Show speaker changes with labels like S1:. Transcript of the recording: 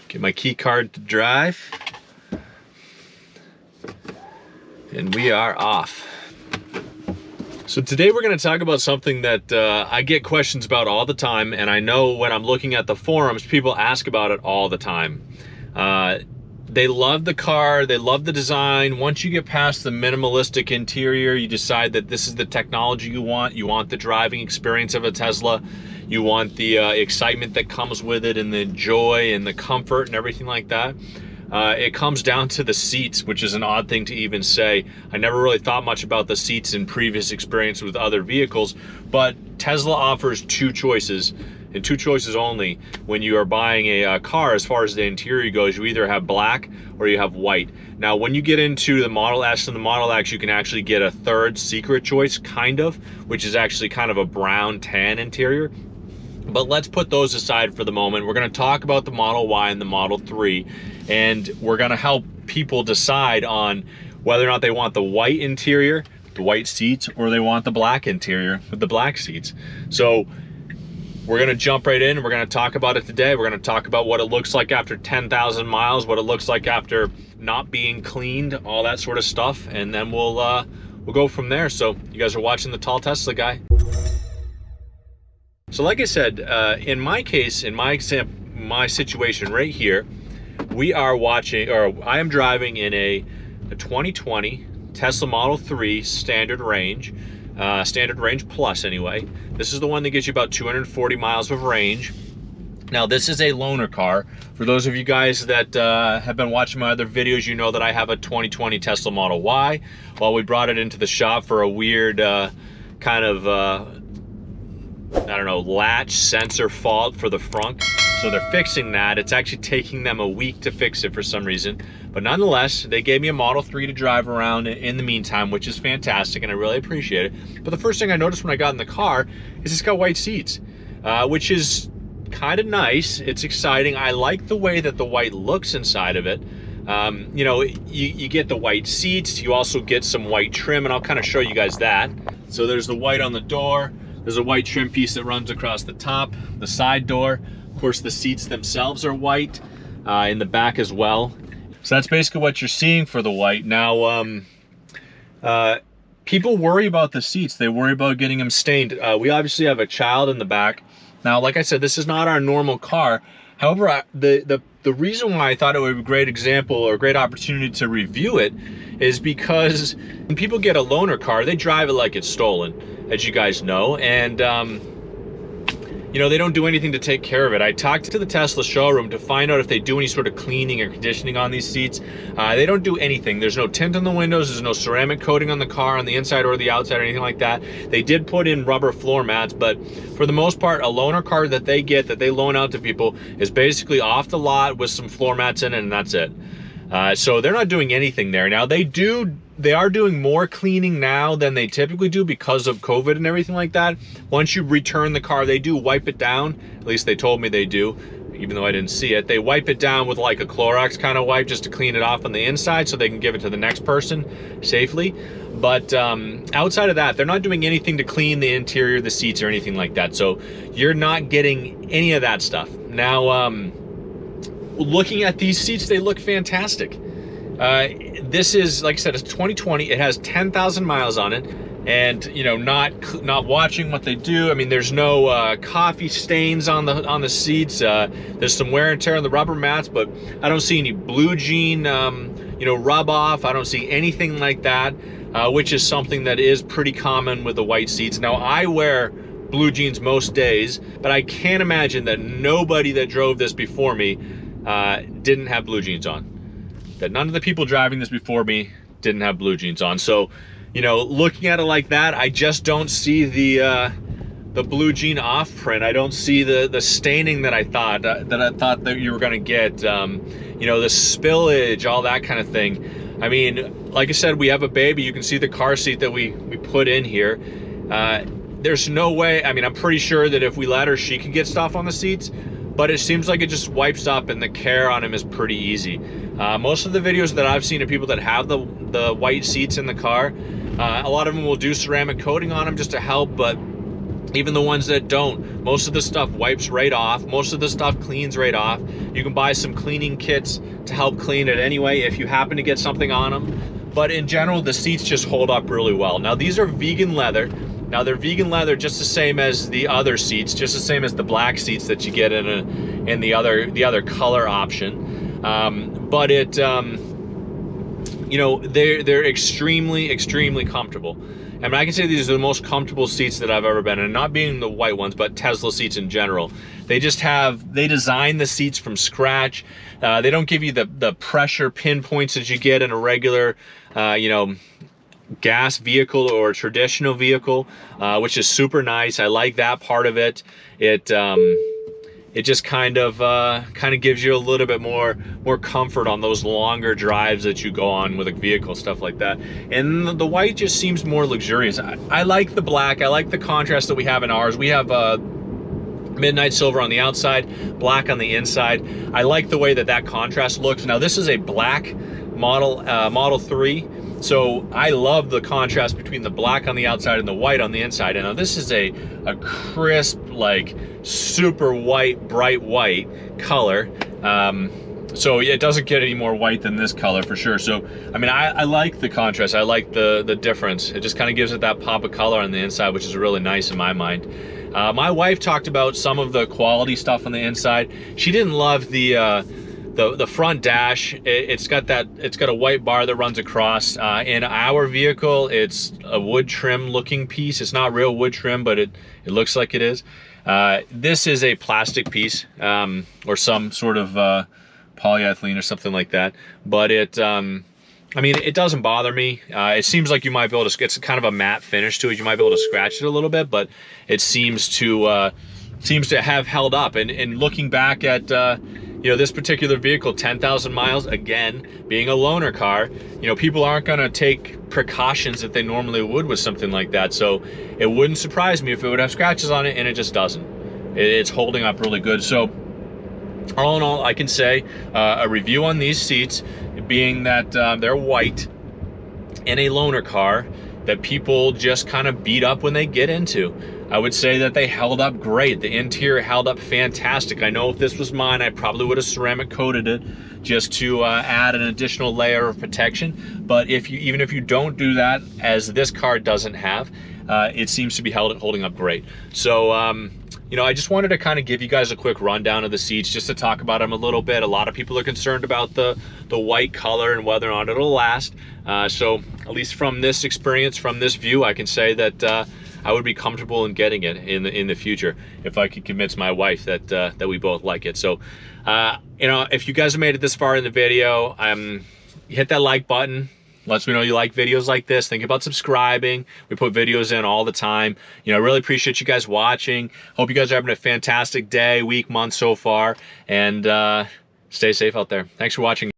S1: Get my key card to drive. And we are off. So today we're going to talk about something that I get questions about all the time, and I know when I'm looking at the forums, people ask about it all the time. They love the car, they love the design. Once you get past the minimalistic interior, you decide that this is the technology you want. You want the driving experience of a Tesla. You want the excitement that comes with it and the joy and the comfort and everything like that. It comes down to the seats, which is an odd thing to even say. I never really thought much about the seats in previous experience with other vehicles, but Tesla offers two choices, and two choices only when you are buying a car. As far as the interior goes, you either have black or you have white. Now, when you get into the Model S and the Model X, you can actually get a third secret choice, kind of, which is actually kind of a brown tan interior. But let's put those aside for the moment. We're going to talk about the Model Y and the Model 3, and we're going to help people decide on whether or not they want the white interior, the white seats, or they want the black interior with the black seats. So we're going to jump right in and we're going to talk about it today. We're going to talk about what it looks like after 10,000 miles, what it looks like after not being cleaned, all that sort of stuff, and then we'll go from there. So you guys are watching The Tall Tesla Guy. So like I said, in my case, in my situation right here, we are watching, or I am driving in a 2020 Tesla Model 3 standard range plus anyway. This is the one that gets you about 240 miles of range. Now this is a loaner car. For those of you guys that have been watching my other videos, you know that I have a 2020 Tesla Model Y. Well, we brought it into the shop for a weird kind of I don't know, latch sensor fault for the front. So they're fixing that. It's actually taking them a week to fix it for some reason. But nonetheless, they gave me a Model 3 to drive around in the meantime, which is fantastic, and I really appreciate it. But the first thing I noticed when I got in the car is it's got white seats, which is kind of nice. It's exciting. I like the way that the white looks inside of it. You know, you get the white seats. You also get some white trim, and I'll kind of show you guys that. So there's the white on the door. There's a white trim piece that runs across the top, the side door. Of course, the seats themselves are white, in the back as well. So that's basically what you're seeing for the white. Now, people worry about the seats. They worry about getting them stained. We obviously have a child in the back. Now, like I said, this is not our normal car. However, the reason why I thought it would be a great example or a great opportunity to review it is because when people get a loaner car, they drive it like it's stolen, as you guys know, and you know, they don't do anything to take care of it. I talked to the Tesla showroom to find out if they do any sort of cleaning or conditioning on these seats. They don't do anything. There's no tint on the windows. There's no ceramic coating on the car on the inside or the outside or anything like that. They did put in rubber floor mats, but for the most part, a loaner car that they get, that they loan out to people, is basically off the lot with some floor mats in it, and that's it. So they're not doing anything there. Now they are doing more cleaning now than they typically do because of COVID and everything like that. Once you return the car, they do wipe it down. At least they told me they do, even though I didn't see it. They wipe it down with like a Clorox kind of wipe just to clean it off on the inside so they can give it to the next person safely. But outside of that, they're not doing anything to clean the interior, the seats, or anything like that. So you're not getting any of that stuff. Now, looking at these seats, they look fantastic. This is, like I said, it's 2020. It has 10,000 miles on it, and you know, not watching what they do. I mean, there's no coffee stains on the seats. There's some wear and tear on the rubber mats, but I don't see any blue jean, you know, rub off. I don't see anything like that, which is something that is pretty common with the white seats. Now, I wear blue jeans most days, but I can't imagine that nobody that drove this before me didn't have blue jeans on. That none of the people driving this before me didn't have blue jeans on. So, you know, looking at it like that, I just don't see the blue jean off print. I don't see the staining that I thought that you were gonna get. You know, the spillage, all that kind of thing. I mean, like I said, we have a baby. You can see the car seat that we put in here. There's no way. I mean, I'm pretty sure that if we let her, she could get stuff on the seats. But it seems like it just wipes up, and the care on him is pretty easy. Most of the videos that I've seen of people that have the white seats in the car, a lot of them will do ceramic coating on them just to help, but Even the ones that don't, most of the stuff wipes right off. Most of the stuff cleans right off. You can buy some cleaning kits to help clean it anyway if you happen to get something on them. But in general, the seats just hold up really well. Now these are vegan leather. Now they're vegan leather just the same as the other seats, just the same as the black seats that you get in the other color option. But it, you know, they're extremely comfortable. I mean, I can say these are the most comfortable seats that I've ever been in, not being the white ones, but Tesla seats in general. They design the seats from scratch. They don't give you the pressure pinpoints that you get in a regular, you know, gas vehicle or a traditional vehicle, which is super nice. I like that part of it. It just kind of gives you a little bit more comfort on those longer drives that you go on with a vehicle, stuff like that. And the white just seems more luxurious. I like the black. I like the contrast that we have in ours. We have midnight silver on the outside, black on the inside. I like the way that contrast looks. Now this is a black model, Model 3. So I love the contrast between the black on the outside and the white on the inside. And now this is a crisp, like super white, bright white color. So it doesn't get any more white than this color for sure. So, I mean, I like the contrast. I like the difference. It just kind of gives it that pop of color on the inside, which is really nice in my mind. My wife talked about some of the quality stuff on the inside. She didn't love the front dash. It's got a white bar that runs across. In our vehicle, it's a wood trim looking piece. It's not real wood trim, but it looks like it is. This is a plastic piece, or some sort of polyethylene or something like that. But I mean, it doesn't bother me. It seems like you might be able to, it's kind of a matte finish to it. You might be able to scratch it a little bit, but it seems to have held up. And looking back at, you know, this particular vehicle, 10,000 miles, again, being a loaner car, you know, people aren't gonna take precautions that they normally would with something like that. So it wouldn't surprise me if it would have scratches on it, and it just doesn't. It's holding up really good. So all in all, I can say a review on these seats, being that they're white in a loaner car that people just kind of beat up when they get into. I would say that they held up great. The interior held up fantastic. I know if this was mine, I probably would have ceramic coated it just to add an additional layer of protection. But even if you don't do that, as this car doesn't have, it seems to be holding up great. So you know, I just wanted to kind of give you guys a quick rundown of the seats, just to talk about them a little bit. A lot of people are concerned about the white color and whether or not it'll last. So at least from this experience, from this view, I can say that I would be comfortable in getting it in the future if I could convince my wife that we both like it. So you know, if you guys have made it this far in the video, hit that like button. Lets me know you like videos like this. Think about subscribing. We put videos in all the time. You know, I really appreciate you guys watching. Hope you guys are having a fantastic day, week, month so far. And stay safe out there. Thanks for watching.